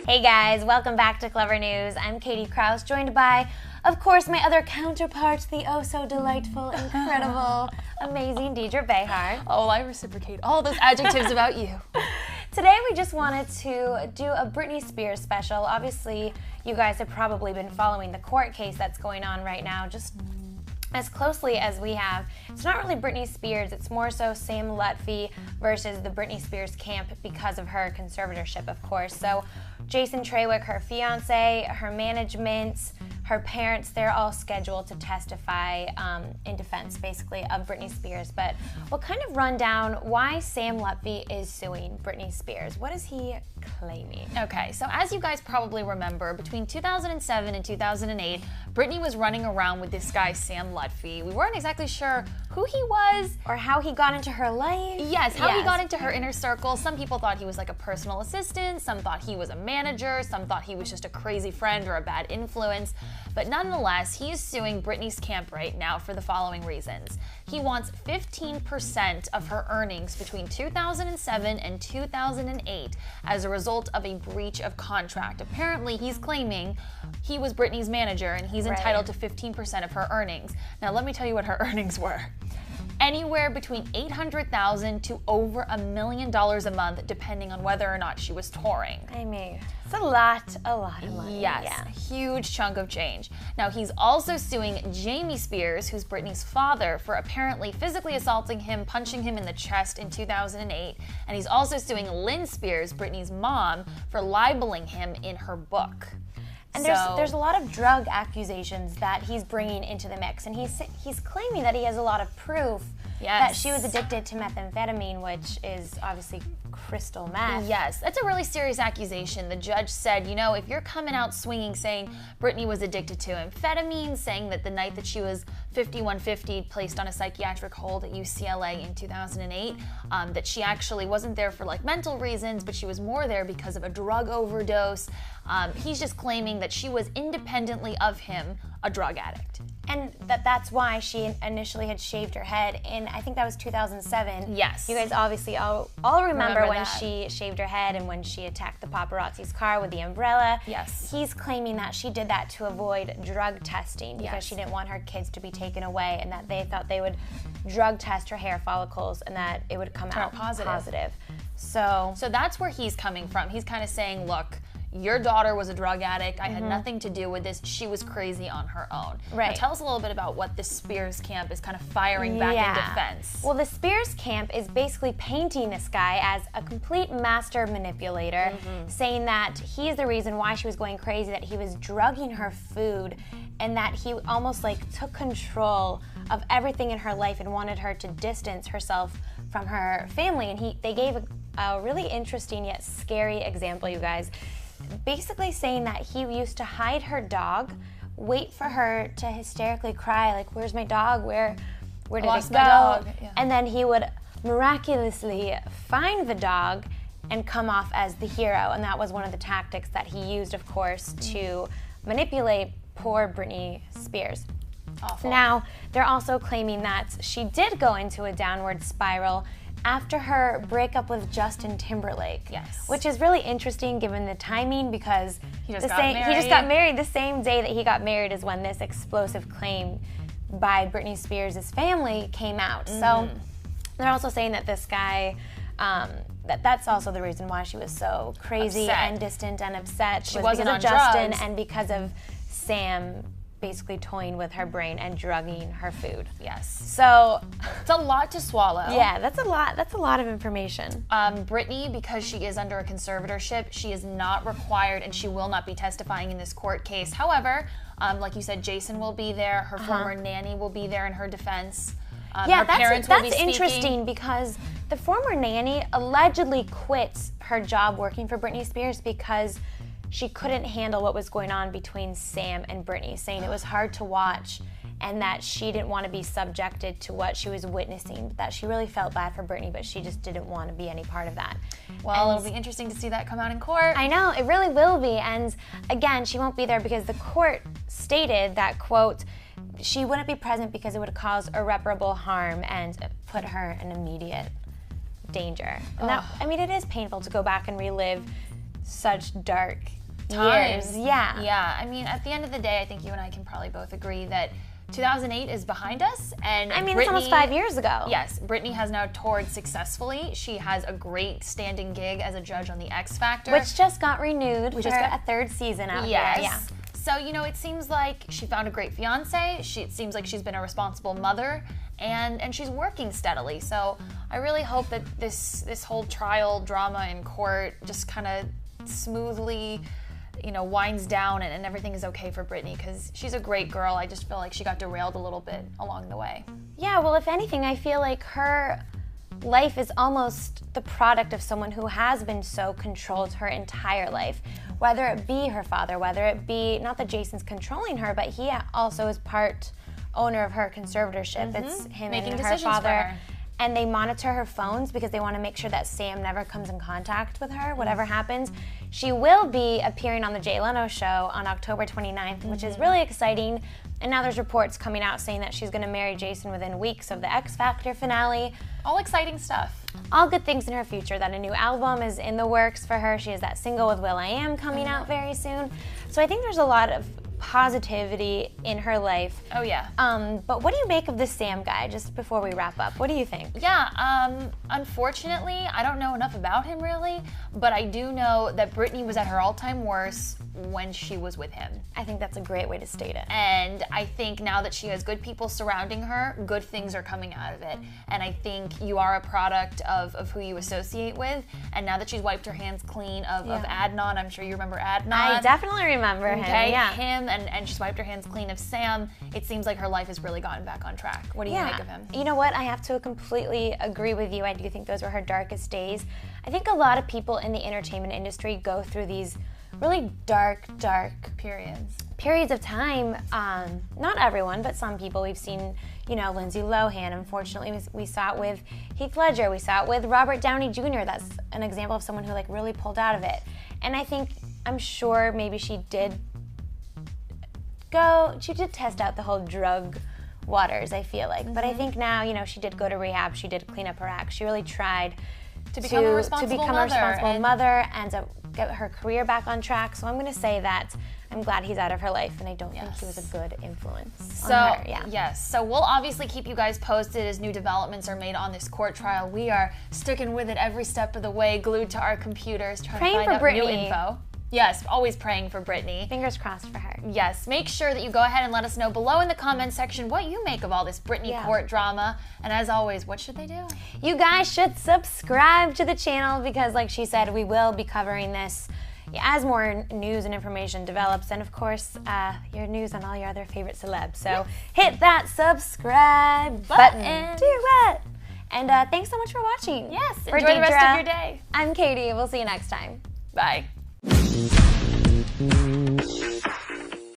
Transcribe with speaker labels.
Speaker 1: Hey guys, welcome back to Clever News. I'm Katie Krause, joined by, of course, my other counterpart, the oh-so-delightful, incredible, amazing Deidre Behar.
Speaker 2: Oh, I reciprocate all those adjectives about you.
Speaker 1: Today we just wanted to do a Britney Spears special. Obviously, you guys have probably been following the court case that's going on right now just as closely as we have. It's not really Britney Spears, it's more so Sam Lutfi versus the Britney Spears camp because of her conservatorship, of course. So Jason Trawick, her fiance, her management, her parents, they're all scheduled to testify in defense, basically, of Britney Spears. But we'll kind of run down why Sam Lutfi is suing Britney Spears. What is he claiming?
Speaker 2: Okay, so as you guys probably remember, between 2007 and 2008, Britney was running around with this guy, Sam Lutfi. We weren't exactly sure who he was.
Speaker 1: Or how he got into her life.
Speaker 2: Yes, how he got into her inner circle. Some people thought he was like a personal assistant, some thought he was a manager, some thought he was just a crazy friend or a bad influence. But nonetheless, he is suing Britney's camp right now for the following reasons. He wants 15% of her earnings between 2007 and 2008 as a result of a breach of contract. Apparently, he's claiming he was Britney's manager and he's entitled to 15% of her earnings. Now, let me tell you what her earnings were. Anywhere between $800,000 to over $1 million a month, depending on whether or not she was touring.
Speaker 1: I mean, it's a lot of money.
Speaker 2: Yes,
Speaker 1: yeah.
Speaker 2: Huge chunk of change. Now, he's also suing Jamie Spears, who's Britney's father, for apparently physically assaulting him, punching him in the chest in 2008. And he's also suing Lynn Spears, Britney's mom, for libeling him in her book.
Speaker 1: And there's a lot of drug accusations that he's bringing into the mix, and he's claiming that he has a lot of proof that she was addicted to methamphetamine, which is obviously crystal meth.
Speaker 2: Yes, that's a really serious accusation. The judge said, you know, if you're coming out swinging saying Britney was addicted to amphetamine, saying that the night that she was 5150 placed on a psychiatric hold at UCLA in 2008, that she actually wasn't there for like mental reasons, but she was more there because of a drug overdose. He's just claiming that she was independently of him a drug addict.
Speaker 1: And that's why she initially had shaved her head in, I think that was 2007.
Speaker 2: Yes.
Speaker 1: You guys obviously all remember when she shaved her head and when she attacked the paparazzi's car with the umbrella.
Speaker 2: Yes.
Speaker 1: He's claiming that she did that to avoid drug testing because she didn't want her kids to be taken away, and that they thought they would drug test her hair follicles and that it would come out positive. So
Speaker 2: that's where he's coming from. He's kind of saying, look, your daughter was a drug addict. I had nothing to do with this. She was crazy on her own.
Speaker 1: Right.
Speaker 2: Now, tell us a little bit about what the Spears camp is kind of firing back in defense.
Speaker 1: Well, the Spears camp is basically painting this guy as a complete master manipulator, saying that he's the reason why she was going crazy, that he was drugging her food, and that he almost like took control of everything in her life and wanted her to distance herself from her family. And they gave a really interesting yet scary example, you guys. Basically saying that he used to hide her dog, wait for her to hysterically cry, like, where's my dog? Where did it go?
Speaker 2: Yeah.
Speaker 1: And then he would miraculously find the dog and come off as the hero. And that was one of the tactics that he used, of course, to manipulate poor Britney Spears.
Speaker 2: Awful.
Speaker 1: Now, they're also claiming that she did go into a downward spiral after her breakup with Justin Timberlake.
Speaker 2: Yes.
Speaker 1: Which is really interesting given the timing, because
Speaker 2: he
Speaker 1: just got married the same day that he got married is when this explosive claim by Britney Spears' family came out. So they're also saying that this guy, that's also the reason why she was so crazy and distant and upset.
Speaker 2: She wasn't on
Speaker 1: because of Justin
Speaker 2: drugs.
Speaker 1: And because of Sam basically toying with her brain and drugging her food.
Speaker 2: Yes.
Speaker 1: So
Speaker 2: it's a lot to swallow.
Speaker 1: Yeah, that's a lot of information.
Speaker 2: Britney, because she is under a conservatorship, she is not required and she will not be testifying in this court case. However, like you said, Jason will be there. Her former nanny will be there in her defense.
Speaker 1: Yeah,
Speaker 2: her parents will be
Speaker 1: that's
Speaker 2: speaking.
Speaker 1: interesting, because the former nanny allegedly quits her job working for Britney Spears because she couldn't handle what was going on between Sam and Britney, saying it was hard to watch and that she didn't want to be subjected to what she was witnessing, that she really felt bad for Britney, but she just didn't want to be any part of that.
Speaker 2: Well, it'll be interesting to see that come out in court.
Speaker 1: I know, it really will be. And again, she won't be there because the court stated that, quote, she wouldn't be present because it would cause irreparable harm and put her in immediate danger. And that, I mean, it is painful to go back and relive such dark years. Yeah.
Speaker 2: Yeah, I mean, at the end of the day, I think you and I can probably both agree that 2008 is behind us, and
Speaker 1: I mean,
Speaker 2: Britney,
Speaker 1: it's almost 5 years ago.
Speaker 2: Yes, Britney has now toured successfully. She has a great standing gig as a judge on the X Factor,
Speaker 1: Which just got renewed for a third season out here. Yeah.
Speaker 2: So, you know, it seems like she found a great fiance. It seems like she's been a responsible mother, and she's working steadily. So I really hope that this whole trial drama in court just kind of smoothly, you know, winds down and everything is okay for Britney, because she's a great girl. I just feel like she got derailed a little bit along the way.
Speaker 1: Yeah, well, if anything, I feel like her life is almost the product of someone who has been so controlled her entire life, whether it be her father, whether it be, not that Jason's controlling her, but he also is part owner of her conservatorship. It's him
Speaker 2: Making
Speaker 1: and her
Speaker 2: decisions
Speaker 1: father.
Speaker 2: for her.
Speaker 1: And they monitor her phones because they want to make sure that Sam never comes in contact with her, whatever happens. She will be appearing on the Jay Leno show on October 29th, which is really exciting. And now there's reports coming out saying that she's going to marry Jason within weeks of the X Factor finale.
Speaker 2: All exciting stuff.
Speaker 1: All good things in her future, that a new album is in the works for her. She has that single with will.i.am coming out very soon. So I think there's a lot of positivity in her life.
Speaker 2: Oh, yeah.
Speaker 1: But what do you make of this Sam guy, just before we wrap up? What do you think?
Speaker 2: Yeah, unfortunately, I don't know enough about him really, but I do know that Britney was at her all-time worst when she was with him.
Speaker 1: I think that's a great way to state it.
Speaker 2: And I think now that she has good people surrounding her, good things are coming out of it. And I think you are a product of who you associate with. And now that she's wiped her hands clean of Adnan, I'm sure you remember Adnan.
Speaker 1: I definitely remember him,
Speaker 2: him, and she's wiped her hands clean of Sam. It seems like her life has really gotten back on track. What do you make of him?
Speaker 1: You know what? I have to completely agree with you. I do think those were her darkest days. I think a lot of people in the entertainment industry go through these really dark periods of time. Not everyone, but some people. We've seen, you know, Lindsay Lohan. Unfortunately, we saw it with Heath Ledger. We saw it with Robert Downey Jr. That's an example of someone who like really pulled out of it. And I'm sure maybe she did test out the whole drug waters, I feel like. But I think now, you know, she did go to rehab. She did clean up her act. She really tried
Speaker 2: to become a responsible
Speaker 1: mother and to get her career back on track. So I'm going to say that I'm glad he's out of her life, and I don't think he was a good influence on her.
Speaker 2: Yes. So we'll obviously keep you guys posted as new developments are made on this court trial. We are sticking with it every step of the way, glued to our computers, trying to find out new info. Yes, always praying for Britney.
Speaker 1: Fingers crossed for her.
Speaker 2: Yes, make sure that you go ahead and let us know below in the comments section what you make of all this Britney court drama. And as always, what should they do?
Speaker 1: You guys should subscribe to the channel because, like she said, we will be covering this as more news and information develops. And, of course, your news on all your other favorite celebs. So hit that subscribe button. Do it. And thanks so much for watching.
Speaker 2: Yes, enjoy the rest of your day.
Speaker 1: I'm Katie. We'll see you next time.
Speaker 2: Bye.